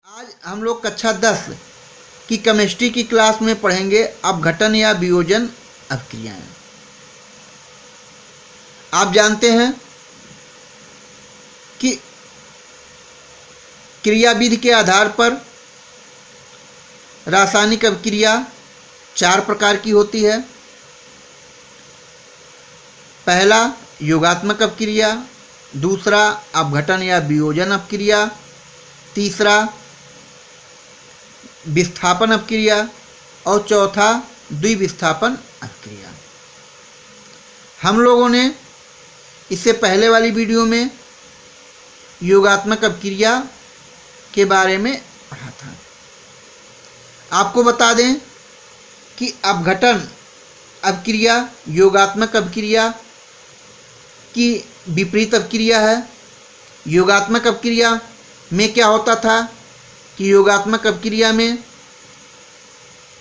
आज हम लोग कक्षा 10 की केमिस्ट्री की क्लास में पढ़ेंगे अपघटन या वियोजन अभिक्रियाएं। आप जानते हैं कि क्रियाविधि के आधार पर रासायनिक अभिक्रिया 4 प्रकार की होती है। पहला योगात्मक अभिक्रिया, दूसरा अपघटन या वियोजन अभिक्रिया, तीसरा विस्थापन अभिक्रिया और चौथा द्विविस्थापन अभिक्रिया। हम लोगों ने इससे पहले वाली वीडियो में योगात्मक अभिक्रिया के बारे में पढ़ा था। आपको बता दें कि अपघटन अभिक्रिया योगात्मक अभिक्रिया की विपरीत अभिक्रिया है। योगात्मक अभिक्रिया में क्या होता था कि योगात्मक अभिक्रिया में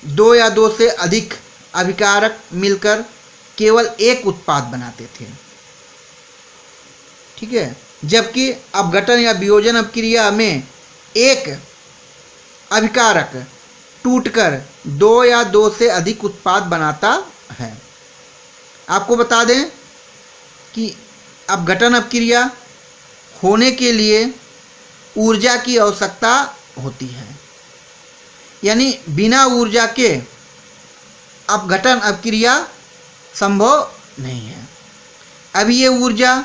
2 या 2 से अधिक अभिकारक मिलकर केवल एक उत्पाद बनाते थे, ठीक है। जबकि अपघटन या वियोजन अभिक्रिया में एक अभिकारक टूटकर 2 या 2 से अधिक उत्पाद बनाता है। आपको बता दें कि अपघटन अभिक्रिया होने के लिए ऊर्जा की आवश्यकता होती है, यानी बिना ऊर्जा के अपघटन अभिक्रिया संभव नहीं है। अब ये ऊर्जा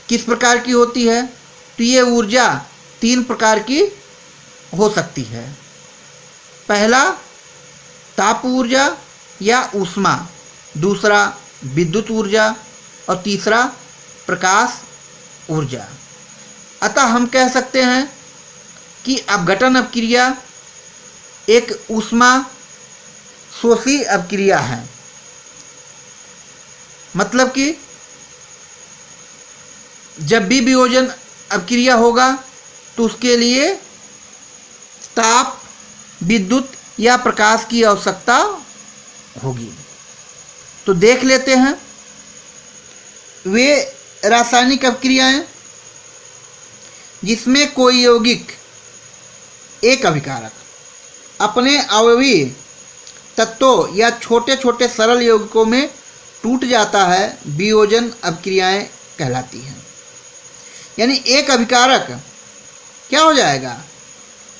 किस प्रकार की होती है? तो ये ऊर्जा 3 प्रकार की हो सकती है। पहला ताप ऊर्जा या ऊष्मा, दूसरा विद्युत ऊर्जा और तीसरा प्रकाश ऊर्जा। अतः हम कह सकते हैं कि अपघटन अभिक्रिया एक ऊष्मा शोषी अभिक्रिया है। मतलब कि जब भी वियोजन अभिक्रिया होगा तो उसके लिए ताप, विद्युत या प्रकाश की आवश्यकता होगी। तो देख लेते हैं वे रासायनिक अभिक्रियाएं जिसमें कोई यौगिक एक अभिकारक अपने अवयवी तत्वों या छोटे छोटे सरल यौगिकों में टूट जाता है, वियोजन अभिक्रियाएं कहलाती हैं। यानी एक अभिकारक क्या हो जाएगा?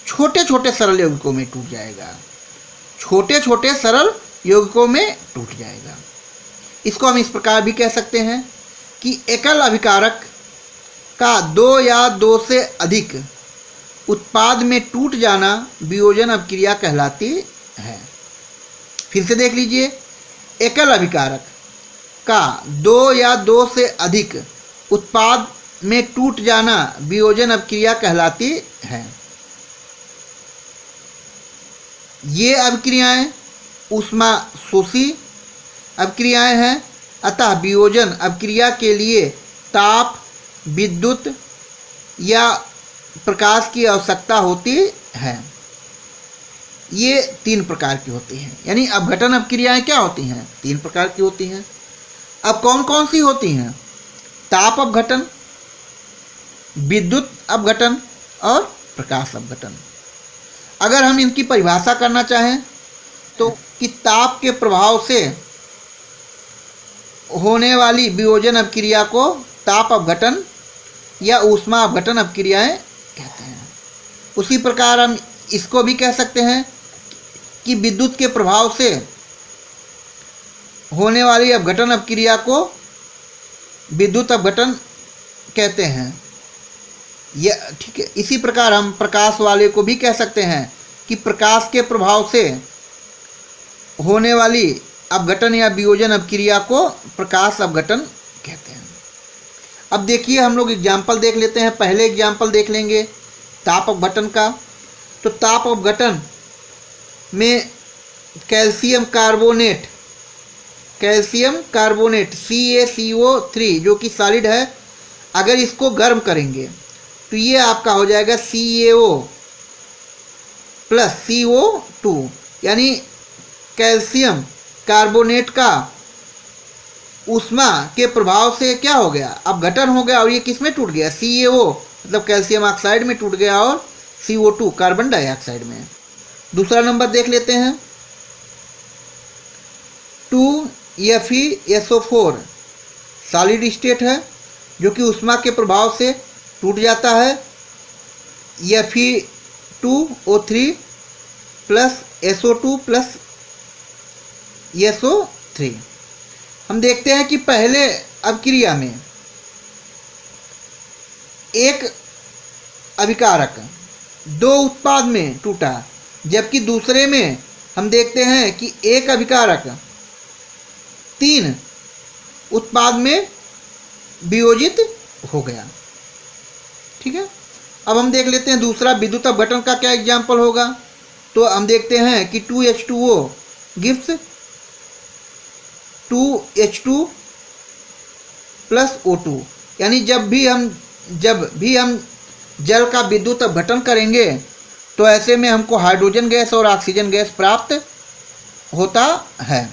छोटे छोटे सरल यौगिकों में टूट जाएगा, छोटे छोटे सरल यौगिकों में टूट जाएगा। इसको हम इस प्रकार भी कह सकते हैं कि एकल अभिकारक का 2 या 2 से अधिक उत्पाद में टूट जाना वियोजन अभिक्रिया कहलाती है। फिर से देख लीजिए, एकल अभिकारक का 2 या 2 से अधिक उत्पाद में टूट जाना वियोजन अभिक्रिया कहलाती है। ये अभिक्रियाएं ऊष्मा शोषी अभिक्रियाएं हैं। अतः वियोजन अभिक्रिया के लिए ताप, विद्युत या प्रकाश की आवश्यकता होती है। ये 3 प्रकार की होती हैं। यानी अपघटन अभिक्रियाएं क्या होती हैं? 3 प्रकार की होती हैं। अब कौन कौन सी होती हैं? ताप अपघटन, विद्युत अपघटन और प्रकाश अपघटन। अगर हम इनकी परिभाषा करना चाहें तो कि ताप के प्रभाव से होने वाली वियोजन अभिक्रिया को ताप अपघटन या ऊष्मा अपघटन अभिक्रियाएं कहते हैं। उसी प्रकार हम इसको भी कह सकते हैं कि विद्युत के प्रभाव से होने वाली अपघटन अभिक्रिया को विद्युत अपघटन कहते हैं। यह ठीक है। इसी प्रकार हम प्रकाश वाले को भी कह सकते हैं कि प्रकाश के प्रभाव से होने वाली अपघटन या वियोजन अभिक्रिया को प्रकाश अपघटन कहते हैं। अब देखिए, हम लोग एग्जाम्पल देख लेते हैं। पहले एग्जाम्पल देख लेंगे ताप अपघटन का। तो ताप अपघटन में कैल्शियम कार्बोनेट CaCO3 जो कि सॉलिड है, अगर इसको गर्म करेंगे तो ये आपका हो जाएगा CaO + CO2, यानी कैल्शियम कार्बोनेट का ऊष्मा के प्रभाव से क्या हो गया? अपघटन हो गया और ये किस में टूट गया? CaO मतलब कैल्शियम ऑक्साइड में टूट गया और CO2 कार्बन डाइऑक्साइड में। दूसरा नंबर देख लेते हैं 2FeSO4 सॉलिड स्टेट है जो कि ऊष्मा के प्रभाव से टूट जाता है। Fe2O3 plus SO2 plus SO3। हम देखते हैं कि पहले अभिक्रिया में एक अभिकारक 2 उत्पाद में टूटा, जबकि दूसरे में हम देखते हैं कि एक अभिकारक 3 उत्पाद में वियोजित हो गया। ठीक है, अब हम देख लेते हैं दूसरा विद्युत अपघटन का क्या एग्जाम्पल होगा। तो हम देखते हैं कि 2H2O gives 2H2 plus O2, यानी जब भी हम जल का विद्युत अपघटन करेंगे तो ऐसे में हमको हाइड्रोजन गैस और ऑक्सीजन गैस प्राप्त होता है।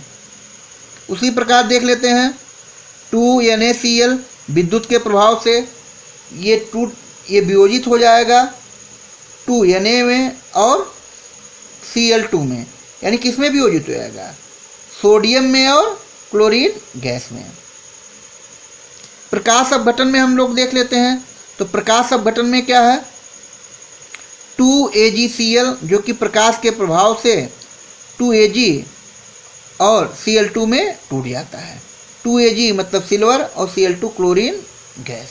उसी प्रकार देख लेते हैं 2NaCl विद्युत के प्रभाव से ये वियोजित हो जाएगा 2Na में और Cl2 में, यानी किस में वियोजित हो जाएगा, सोडियम में और क्लोरीन गैस में। प्रकाश अपघटन में हम लोग देख लेते हैं। तो प्रकाश अपघटन में क्या है 2AgCl जो कि प्रकाश के प्रभाव से 2Ag और Cl2 में टूट जाता है। 2Ag मतलब सिल्वर और Cl2 क्लोरीन गैस।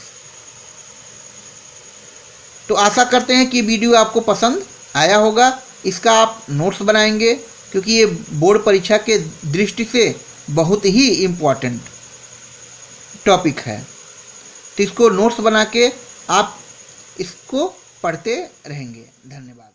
तो आशा करते हैं कि वीडियो आपको पसंद आया होगा। इसका आप नोट्स बनाएंगे क्योंकि ये बोर्ड परीक्षा के दृष्टि से बहुत ही इम्पोर्टेंट टॉपिक है। तो इसको नोट्स बना के आप इसको पढ़ते रहेंगे। धन्यवाद।